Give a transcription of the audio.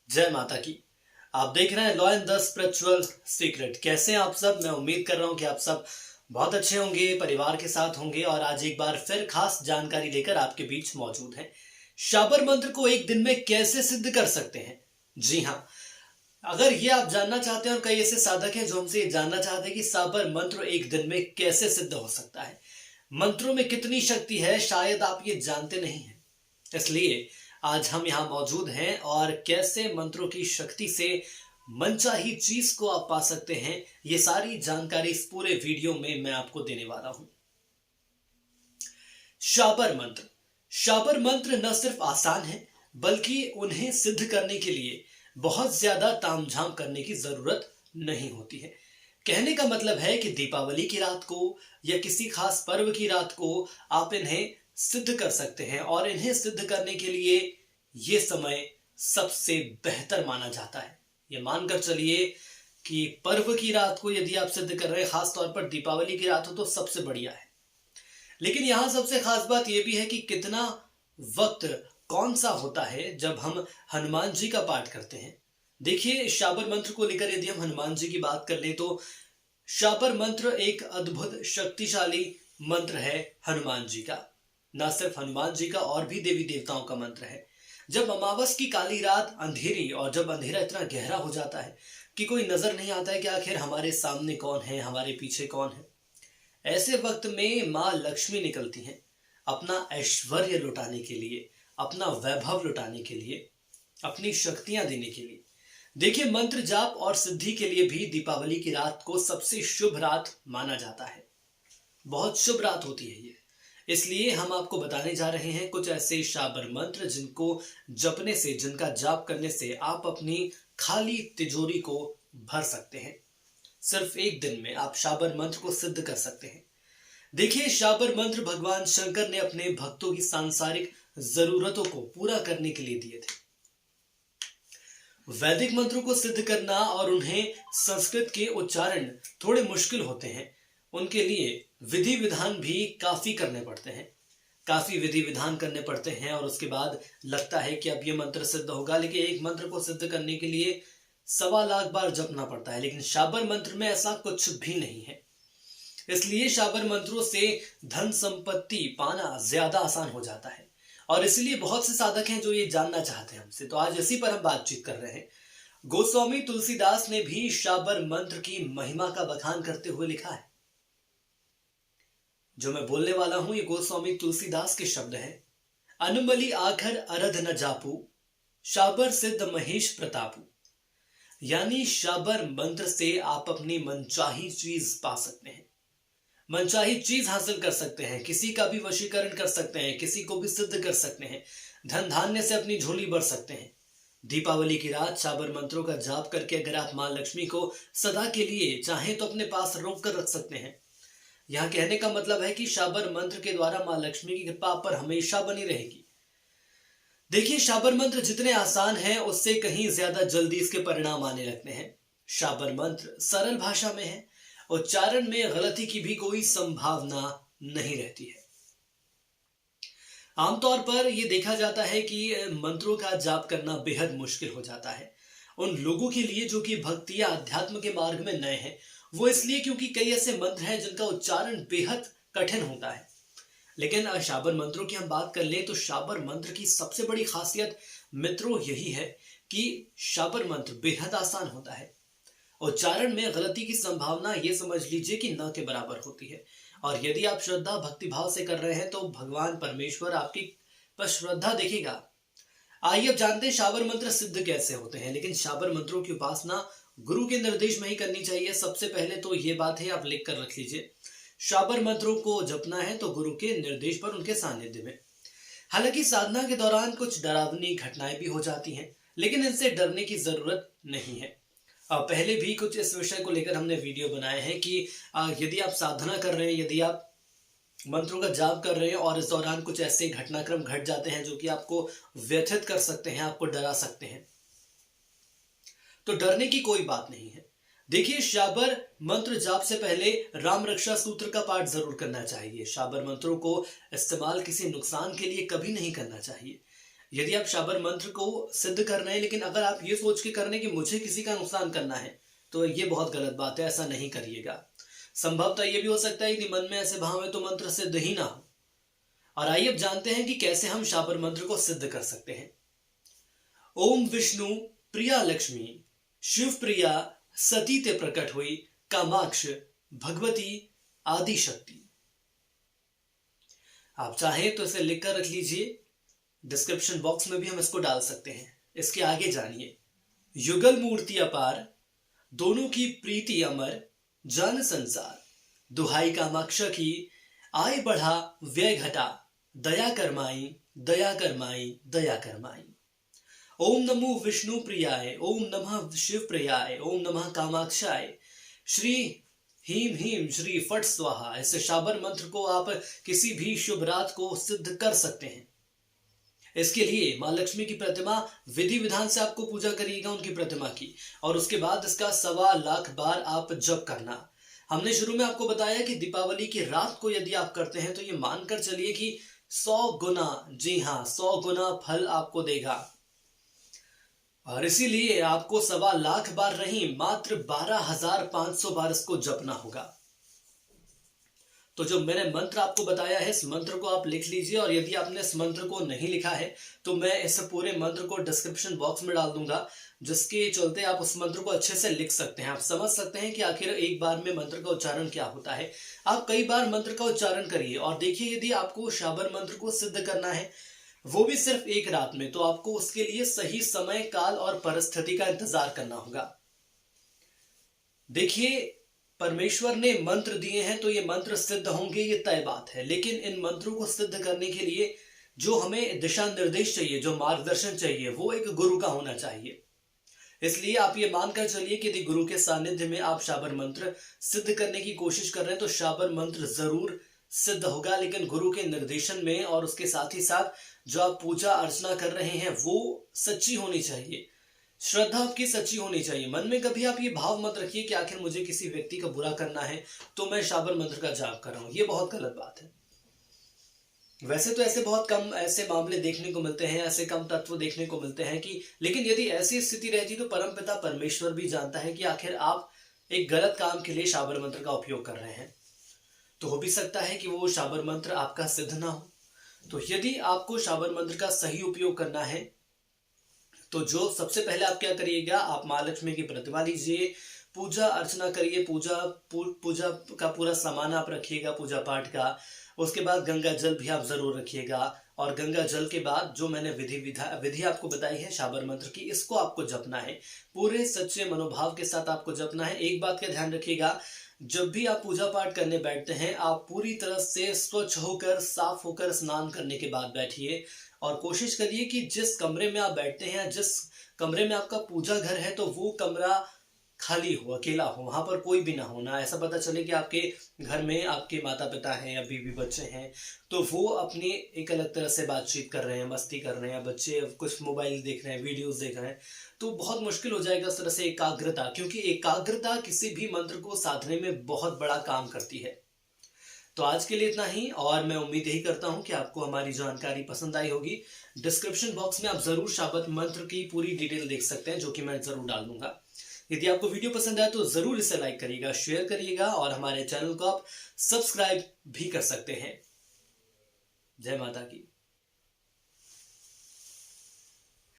जय माता की। आप देख रहे हैं law and the spiritual secret. कैसे हैं आप सब? मैं उम्मीद कर रहा हूं कि आप सब बहुत अच्छे होंगे, परिवार के साथ होंगे और आज एक बार फिर खास जानकारी लेकर आपके बीच मौजूद है। शाबर मंत्र को एक दिन में कैसे सिद्ध कर सकते हैं? जी हाँ, अगर ये आप जानना चाहते हैं और कई ऐसे साधक हैं जो हमसे ये जानना चाहते हैं कि शाबर मंत्र एक दिन में कैसे सिद्ध हो सकता है, मंत्रों में कितनी शक्ति है, शायद आप ये जानते नहीं हैं। इसलिए आज हम यहाँ मौजूद हैं और कैसे मंत्रों की शक्ति से मनचाही चीज को आप पा सकते हैं, ये सारी जानकारी इस पूरे वीडियो में मैं आपको देने वाला हूं। शाबर मंत्र। शाबर मंत्र न सिर्फ आसान है, बल्कि उन्हें सिद्ध करने के लिए बहुत ज्यादा तामझाम करने की जरूरत नहीं होती है। कहने का मतलब है कि दीपावली की रात को या किसी खास पर्व की रात को आप इन्हें सिद्ध कर सकते हैं और इन्हें सिद्ध करने के लिए ये समय सबसे बेहतर माना जाता है। ये मानकर चलिए कि पर्व की रात को यदि आप सिद्ध कर रहे हैं, खास तौर पर दीपावली की रात हो, तो सबसे बढ़िया है। लेकिन यहां सबसे खास बात यह भी है कि कितना वक्त कौन सा होता है जब हम हनुमान जी का पाठ करते हैं। देखिए, शाबर मंत्र को लेकर यदि हम हनुमान जी की बात कर ले तो शाबर मंत्र एक अद्भुत शक्तिशाली मंत्र है हनुमान जी का। न सिर्फ हनुमान जी का, और भी देवी देवताओं का मंत्र है। जब अमावस की काली रात अंधेरी, और जब अंधेरा इतना गहरा हो जाता है कि कोई नजर नहीं आता है कि आखिर हमारे सामने कौन है, हमारे पीछे कौन है, ऐसे वक्त में माँ लक्ष्मी निकलती हैं अपना ऐश्वर्य लुटाने के लिए, अपना वैभव लुटाने के लिए, अपनी शक्तियां देने के लिए। देखिए, मंत्र जाप और सिद्धि के लिए भी दीपावली की रात को सबसे शुभ रात माना जाता है। बहुत शुभ रात होती है ये। इसलिए हम आपको बताने जा रहे हैं कुछ ऐसे शाबर मंत्र जिनको जपने से, जिनका जाप करने से आप अपनी खाली तिजोरी को भर सकते हैं। सिर्फ एक दिन में आप शाबर मंत्र को सिद्ध कर सकते हैं। देखिए, शाबर मंत्र भगवान शंकर ने अपने भक्तों की सांसारिक जरूरतों को पूरा करने के लिए दिए थे। वैदिक मंत्रों को सिद्ध करना और उन्हें संस्कृत के उच्चारण थोड़े मुश्किल होते हैं। उनके लिए विधि विधान भी काफी करने पड़ते हैं, काफी विधि विधान करने पड़ते हैं और उसके बाद लगता है कि अब ये मंत्र सिद्ध होगा। लेकिन एक मंत्र को सिद्ध करने के लिए 1.25 बार जपना पड़ता है, लेकिन शाबर मंत्र में ऐसा कुछ भी नहीं है। इसलिए शाबर मंत्रों से धन संपत्ति पाना ज्यादा आसान हो जाता है और इसलिए बहुत से साधक हैं जो ये जानना चाहते हैं हमसे, तो आज इसी पर हम बातचीत कर रहे हैं। गोस्वामी तुलसीदास ने भी शाबर मंत्र की महिमा का बखान करते हुए लिखा है। जो मैं बोलने वाला हूं ये गोस्वामी तुलसीदास के शब्द हैं। अनुमली आखर अरध न जापू, शाबर सिद्ध महेश प्रतापू। यानी शाबर मंत्र से आप अपनी मनचाही चीज पा सकते हैं, मनचाही चीज हासिल कर सकते हैं, किसी का भी वशीकरण कर सकते हैं, किसी को भी सिद्ध कर सकते हैं, धन धान्य से अपनी झोली भर सकते हैं। दीपावली की रात शाबर मंत्रों का जाप करके अगर आप मां लक्ष्मी को सदा के लिए चाहें तो अपने पास रोक कर रख सकते हैं। यहां कहने का मतलब है कि शाबर मंत्र के द्वारा मां लक्ष्मी की कृपा पर हमेशा बनी रहेगी। देखिए, शाबर मंत्र जितने आसान हैं उससे कहीं ज्यादा जल्दी इसके परिणाम आने लगते हैं। शाबर मंत्र सरल भाषा में है, उच्चारण में गलती की भी कोई संभावना नहीं रहती है। आमतौर पर यह देखा जाता है कि मंत्रों का जाप करना बेहद मुश्किल हो जाता है उन लोगों के लिए जो कि भक्ति या अध्यात्म के मार्ग में नए हैं। वो इसलिए क्योंकि कई ऐसे मंत्र हैं जिनका उच्चारण बेहद कठिन होता है। लेकिन शाबर मंत्रों की हम बात कर ले तो शाबर मंत्र की सबसे बड़ी खासियत मित्रों यही है कि शाबर मंत्र बेहद आसान होता है। उच्चारण में गलती की संभावना ये समझ लीजिए कि न के बराबर होती है। और यदि आप श्रद्धा भक्ति भाव से कर रहे हैं तो भगवान परमेश्वर आपकी पर श्रद्धा देखेगा। आइए अब जानते हैं शाबर मंत्र सिद्ध कैसे होते हैं। लेकिन शाबर मंत्रों की उपासना गुरु के निर्देश में ही करनी चाहिए। सबसे पहले तो ये बात है, आप लिख कर रख लीजिए, शाबर मंत्रों को जपना है तो गुरु के निर्देश पर, उनके सानिध्य में। हालांकि साधना के दौरान कुछ डरावनी घटनाएं भी हो जाती हैं, लेकिन इनसे डरने की जरूरत नहीं है। पहले भी कुछ इस विषय को लेकर हमने वीडियो बनाए हैं कि यदि आप साधना कर रहे हैं, यदि आप मंत्रों का जाप कर रहे हैं और इस दौरान कुछ ऐसे घटनाक्रम घट जाते हैं जो कि आपको व्यथित कर सकते हैं, आपको डरा सकते हैं, तो डरने की कोई बात नहीं है। देखिए, शाबर मंत्र जाप से पहले राम रक्षा सूत्र का पाठ जरूर करना चाहिए। शाबर मंत्रों को इस्तेमाल किसी नुकसान के लिए कभी नहीं करना चाहिए। यदि आप शाबर मंत्र को सिद्ध कर रहे हैं लेकिन अगर आप ये सोच के कर रहे हैं कि मुझे किसी का नुकसान करना है, तो ये बहुत गलत बात है, ऐसा नहीं करिएगा। संभवतः ये भी हो सकता है कि मन में ऐसे भाव है तो मंत्र सिद्ध ही ना हो। और आइए अब जानते हैं कि कैसे हम शाबर मंत्र को सिद्ध कर सकते हैं। ओम विष्णु प्रिया लक्ष्मी शिव प्रिया सती ते प्रकट हुई कामाक्ष भगवती आदि शक्ति। आप चाहें तो इसे लिखकर रख लीजिए, डिस्क्रिप्शन बॉक्स में भी हम इसको डाल सकते हैं। इसके आगे जानिए। युगल मूर्ति अपार दोनों की प्रीति अमर जन संसार दुहाई कामाक्षा की आय बढ़ा व्यय घटा दया करमाई दया करमाई दया करमाई। ओम नमो विष्णु प्रियाय ओम नमः शिव प्रियाय ओम नमः कामाक्षाय श्री हीम हीम श्री फट स्वाहा। ऐसे शाबर मंत्र को आप किसी भी शुभ रात को सिद्ध कर सकते हैं। इसके लिए मां लक्ष्मी की प्रतिमा विधि विधान से आपको पूजा करिएगा उनकी प्रतिमा की, और उसके बाद इसका 1.25 लाख बार आप जप करना। हमने शुरू में आपको बताया कि दीपावली की रात को यदि आप करते हैं तो ये मानकर चलिए कि 100 गुना, जी हाँ 100 गुना फल आपको देगा। और इसीलिए आपको 1.25 लाख बार नहीं, मात्र 12,500 बार इसको जपना होगा। तो जो मैंने मंत्र आपको बताया है, इस मंत्र को आप लिख लीजिए, और यदि आपने इस मंत्र को नहीं लिखा है तो मैं इस पूरे मंत्र को डिस्क्रिप्शन बॉक्स में डाल दूंगा, जिसके चलते आप उस मंत्र को अच्छे से लिख सकते हैं। आप समझ सकते हैं कि आखिर एक बार में मंत्र का उच्चारण क्या होता है। आप कई बार मंत्र का उच्चारण करिए और देखिए, यदि आपको शाबर मंत्र को सिद्ध करना है, वो भी सिर्फ एक रात में, तो आपको उसके लिए सही समय, काल और परिस्थिति का इंतजार करना होगा। देखिए, परमेश्वर ने मंत्र दिए हैं तो ये मंत्र सिद्ध होंगे, ये तय बात है। लेकिन इन मंत्रों को सिद्ध करने के लिए जो हमें दिशा निर्देश चाहिए, जो मार्गदर्शन चाहिए, वो एक गुरु का होना चाहिए। इसलिए आप ये मानकर चलिए कि यदि गुरु के सानिध्य में आप शाबर मंत्र सिद्ध करने की कोशिश कर रहे हैं तो शाबर मंत्र जरूर सिद्ध होगा, लेकिन गुरु के निर्देशन में। और उसके साथ ही साथ जो आप पूजा अर्चना कर रहे हैं वो सच्ची होनी चाहिए, श्रद्धा आपकी सच्ची होनी चाहिए। मन में कभी आप ये भाव मत रखिए कि आखिर मुझे किसी व्यक्ति का बुरा करना है तो मैं शाबर मंत्र का जाप कर रहा हूं, ये बहुत गलत बात है। वैसे तो ऐसे बहुत कम ऐसे मामले देखने को मिलते हैं, ऐसे कम तत्व देखने को मिलते हैं कि, लेकिन यदि ऐसी स्थिति रहती तो परमपिता परमेश्वर भी जानता है कि आखिर आप एक गलत काम के लिए शाबर मंत्र का उपयोग कर रहे हैं। तो हो भी सकता है कि वो शाबर मंत्र आपका सिद्ध ना हो। तो यदि आपको शाबर मंत्र का सही उपयोग करना है तो जो सबसे पहले आप क्या करिएगा, आप मां लक्ष्मी की प्रतिमा लीजिए, पूजा अर्चना करिए, पूजा का पूरा सामान आप रखिएगा पूजा पाठ का। उसके बाद गंगा जल भी आप जरूर रखिएगा, और गंगा जल के बाद जो मैंने विधि आपको बताई है शाबर मंत्र की, इसको आपको जपना है, पूरे सच्चे मनोभाव के साथ आपको जपना है। एक बात का ध्यान रखिएगा, जब भी आप पूजा पाठ करने बैठते हैं आप पूरी तरह से स्वच्छ होकर, साफ होकर स्नान करने के बाद बैठिए, और कोशिश करिए कि जिस कमरे में आप बैठते हैं, जिस कमरे में आपका पूजा घर है, तो वो कमरा खाली हो, अकेला हो, वहां पर कोई भी ना हो। ना ऐसा पता चले कि आपके घर में आपके माता पिता हैं या बीवी बच्चे हैं तो वो अपनी एक अलग तरह से बातचीत कर रहे हैं, मस्ती कर रहे हैं, बच्चे कुछ मोबाइल देख रहे हैं, वीडियोस देख रहे हैं, तो बहुत मुश्किल हो जाएगा उस तरह से एकाग्रता, क्योंकि एकाग्रता किसी भी मंत्र को साधने में बहुत बड़ा काम करती है। तो आज के लिए इतना ही, और मैं उम्मीद यही करता हूं कि आपको हमारी जानकारी पसंद आई होगी। डिस्क्रिप्शन बॉक्स में आप जरूर शाबर मंत्र की पूरी डिटेल देख सकते हैं, जो कि मैं जरूर डाल दूंगा। यदि आपको वीडियो पसंद आए तो जरूर इसे लाइक करिएगा, शेयर करिएगा, और हमारे चैनल को आप सब्सक्राइब भी कर सकते हैं। जय माता की।